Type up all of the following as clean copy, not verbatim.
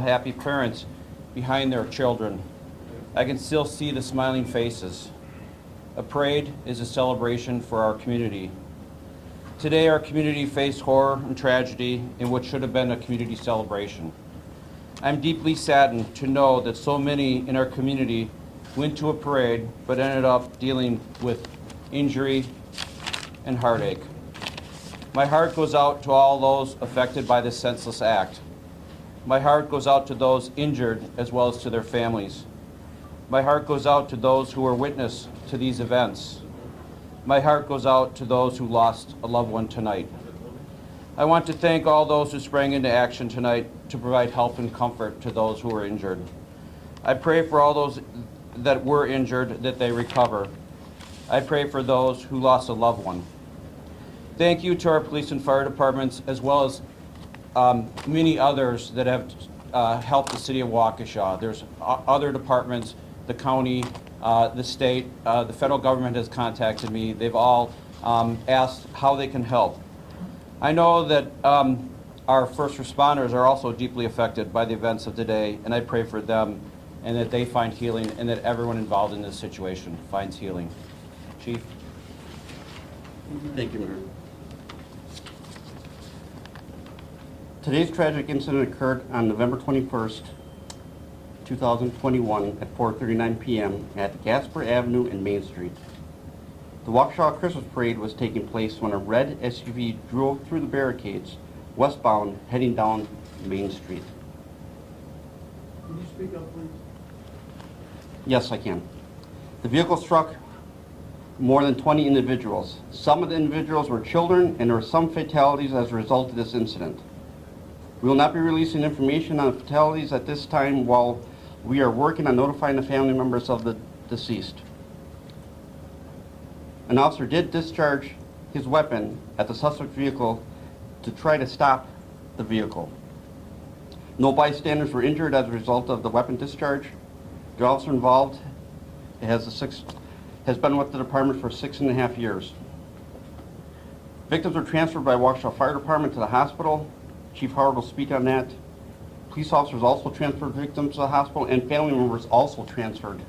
happy parents behind their children. I can still see the smiling faces. A parade is a celebration for our community. Today, our community faced horror and tragedy in what should have been a community celebration. I'm deeply saddened to know that so many in our community went to a parade but ended up dealing with injury and heartache. My heart goes out to all those affected by this senseless act. My heart goes out to those injured as well as to their families. My heart goes out to those who were witness to these events. My heart goes out to those who lost a loved one tonight. I want to thank all those who sprang into action tonight to provide help and comfort to those who were injured. I pray for all those that were injured that they recover. I pray for those who lost a loved one. Thank you to our police and fire departments, as well as many others that have helped the city of Waukesha. There's other departments, the county, the state, the federal government has contacted me. They've all asked how they can help. I know that our first responders are also deeply affected by the events of today, and I pray for them and that they find healing and that everyone involved in this situation finds healing. Chief. Thank you, Mayor. Today's tragic incident occurred on November 21st, 2021 at 4:39 p.m. at Gasper Avenue and Main Street. The Waukesha Christmas Parade was taking place when a red SUV drove through the barricades westbound heading down Main Street. Can you speak up, please? Yes, I can. The vehicle struck more than 20 individuals. Some of the individuals were children, and there were some fatalities as a result of this incident. We will not be releasing information on fatalities at this time while we are working on notifying the family members of the deceased. An officer did discharge his weapon at the suspect vehicle to try to stop the vehicle. No bystanders were injured as a result of the weapon discharge. The officer involved has been with the department for 6.5 years. Victims were transferred by Waukesha Fire Department to the hospital. Chief Howard will speak on that. Police officers also transferred victims to the hospital, and family members also transferred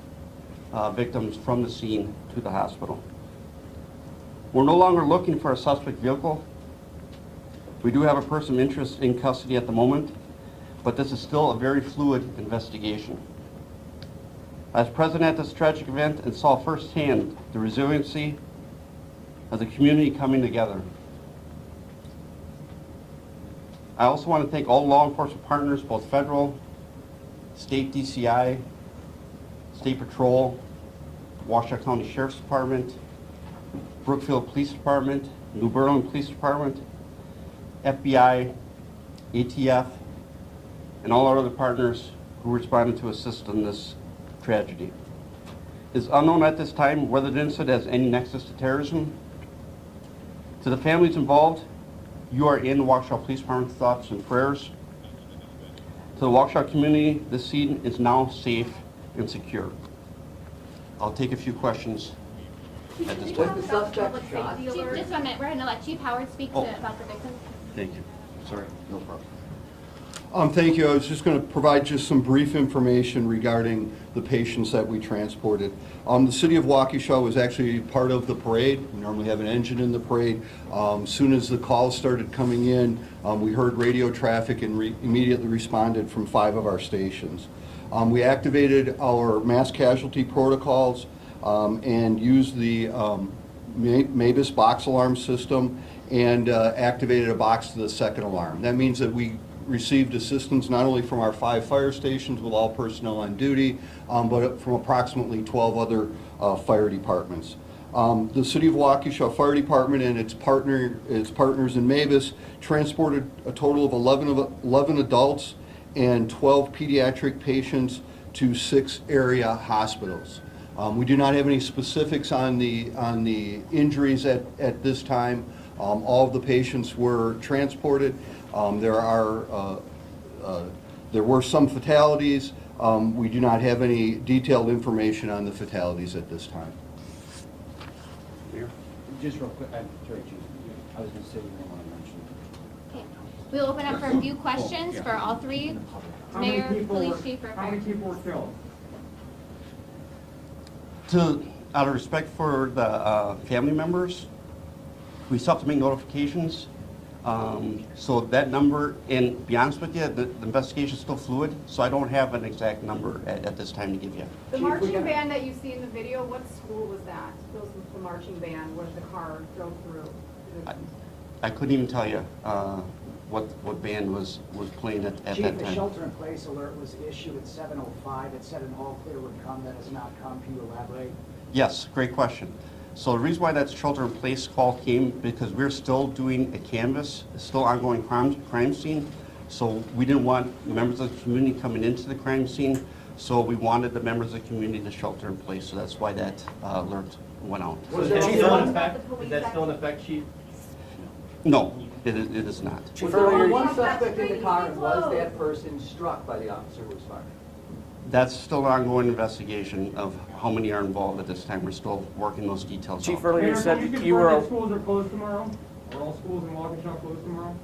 victims from the scene to the hospital. We're no longer looking for a suspect vehicle. We do have a person of interest in custody at the moment, but this is still a very fluid investigation. I was present at this tragic event and saw firsthand the resiliency of the community coming together. I also want to thank all law enforcement partners, both federal, state DCI, State Patrol, Waukesha County Sheriff's Department, Brookfield Police Department, New Berlin Police Department, FBI, ATF, and all our other partners who responded to assist in this tragedy. It is unknown at this time whether the incident has any nexus to terrorism. To the families involved, you are in Waukesha Police Department's thoughts and prayers. To the Waukesha community, this scene is now safe and secure. I'll take a few questions at this time. The suspect shot. Chief, just 1 minute. We're going to let Chief Howard speak about the victim. Thank you. Sorry, no problem. Thank you. I was just going to provide just some brief information regarding the patients that we transported. The city of Waukesha was actually part of the parade. We normally have an engine in the parade. As soon as the calls started coming in, we heard radio traffic and immediately responded from 5 of our stations. We activated our mass casualty protocols and used the MABUS box alarm system and activated a box to the second alarm. That means that we received assistance not only from our 5 fire stations with all personnel on duty, but from approximately 12 other fire departments. The City of Waukesha Fire Department and its partners in MABUS transported a total of 11 adults and 12 pediatric patients to 6 area hospitals. We do not have any specifics on the injuries at this time. All of the patients were transported. There were some fatalities. We do not have any detailed information on the fatalities at this time. Just real quick, I'm sorry, Chief. I was going to say you don't want to mention. Okay. We'll open up for a few questions for all three, mayor, police chief, or How many fire. people were killed? Out of respect for the family members, we still have to make notifications. So that number, and to be honest with you, the investigation is still fluid, so I don't have an exact number at this time to give you. The marching band that you see in the video, what school was that? Those was the marching band where the car drove through? I couldn't even tell you what band was playing at that Chief, a time. shelter-in-place alert was issued at 7:05. It said an all-clear would come. That has not come. Can you elaborate? Yes, great question. So the reason why that shelter-in-place call came, because we're still doing a canvass, it's still ongoing crime scene. So we didn't want members of the community coming into the crime scene, so we wanted the members of the community to shelter in place. So that's why that alert went out. Was that still in effect? Is that still in effect, Chief? No, it is not. Chief, Was there earlier, one suspect in the car, and was that person struck by the officer who was fired? That's still an ongoing investigation of how many are involved at this time. We're still working those details Chief, out. earlier you Mayor, said can you confirm were, that schools are closed tomorrow? Are all schools in Waukesha closed tomorrow?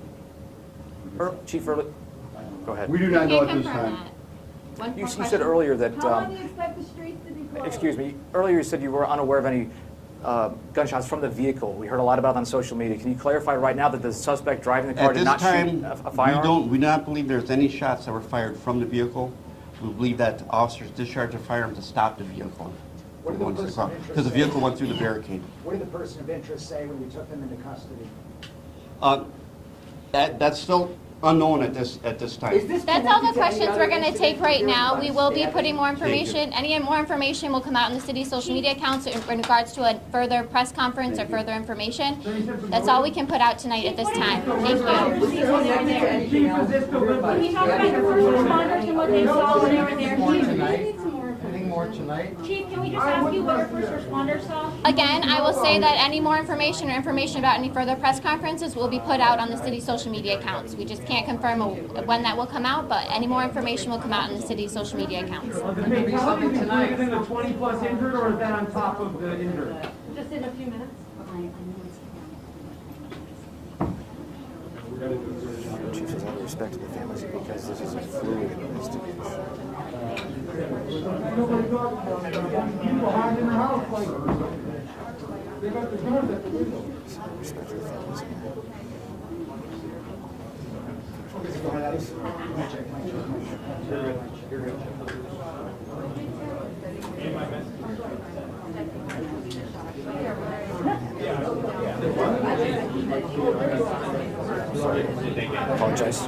Chief, earlier, go ahead. We do not know Can't at this confirm time. that. One You more said question. earlier that, How long do you expect the streets to be closed? excuse me, earlier you said you were unaware of any gunshots from the vehicle. We heard a lot about it on social media. Can you clarify right now that the suspect driving the car At did this not shoot time, a firearm? we do not believe there's any shots that were fired from the vehicle. We believe that officers discharged a firearm to stop the vehicle. What did the person of interest Because the say? vehicle went through the barricade. What did the person of interest say when you took them into custody? That's still unknown at this time. Is this That's all the connected to any questions other we're going to incident take right here now. by We will be stabbing? putting more information, any more information will come out in the city's social media accounts in regards to a further press conference or further information. That's all we can put out tonight at this time. Thank you. Was this connected to anything else here by Can you talk about stabbing your or first murder? responders and what they saw when they were there? Chief, Anything more tonight? Chief, can we just ask you what your first responders saw? Again, I will say that any more information or information about any further press conferences will be put out on the city's social media accounts. We just can't confirm when that will come out, but any more information will come out in the city's social media accounts. Are the fatalities included in the 20-plus injured, or is that on top of the injured? Just in a few minutes. Chief, with all due respect to the families, because this is a fluid investigation. Nobody talked about it. People hiding in their house like, they got the guns at the window. Respect to the families. Apologize.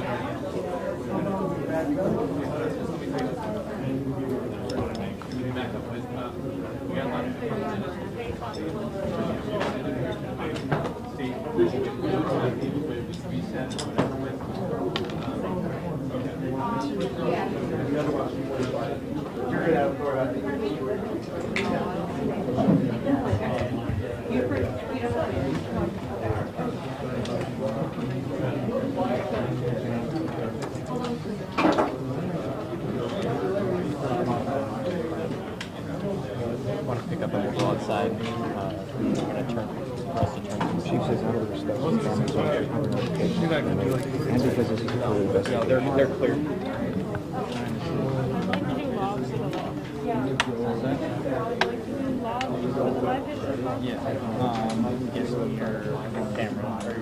Want to pick up and we'll go outside. We're going to turn across the turn. Chief says out of respect to the family, so I should have notification. And because this is a full investigation. They're clear. Yeah. Get your camera or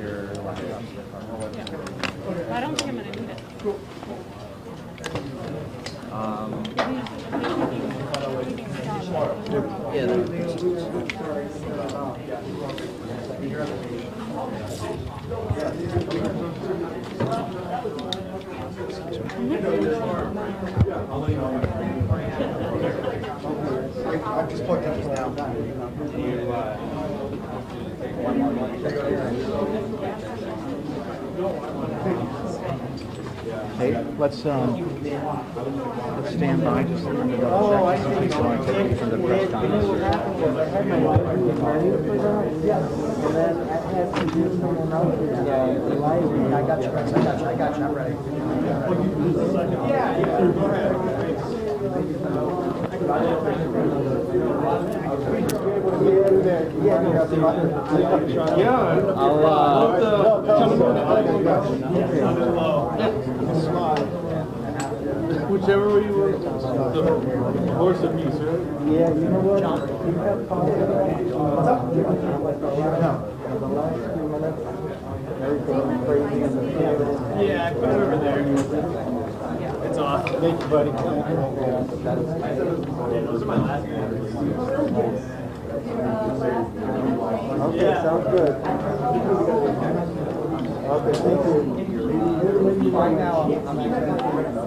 your laptop. I don't think I'm gonna need it. I just put these down. Hey, let's stand by just under double check. Some people want to take you from the press conference. And then I have to do someone else's, I got you, Rex. I got you. I'm ready. yeah. Whichever way you want. The horse and me, sir. Yeah, you know what? Yeah, I put it over there. It's awesome. Thank you, buddy. Those are my last ones. Okay, sounds good. Okay, thank you. Right now, I'm actually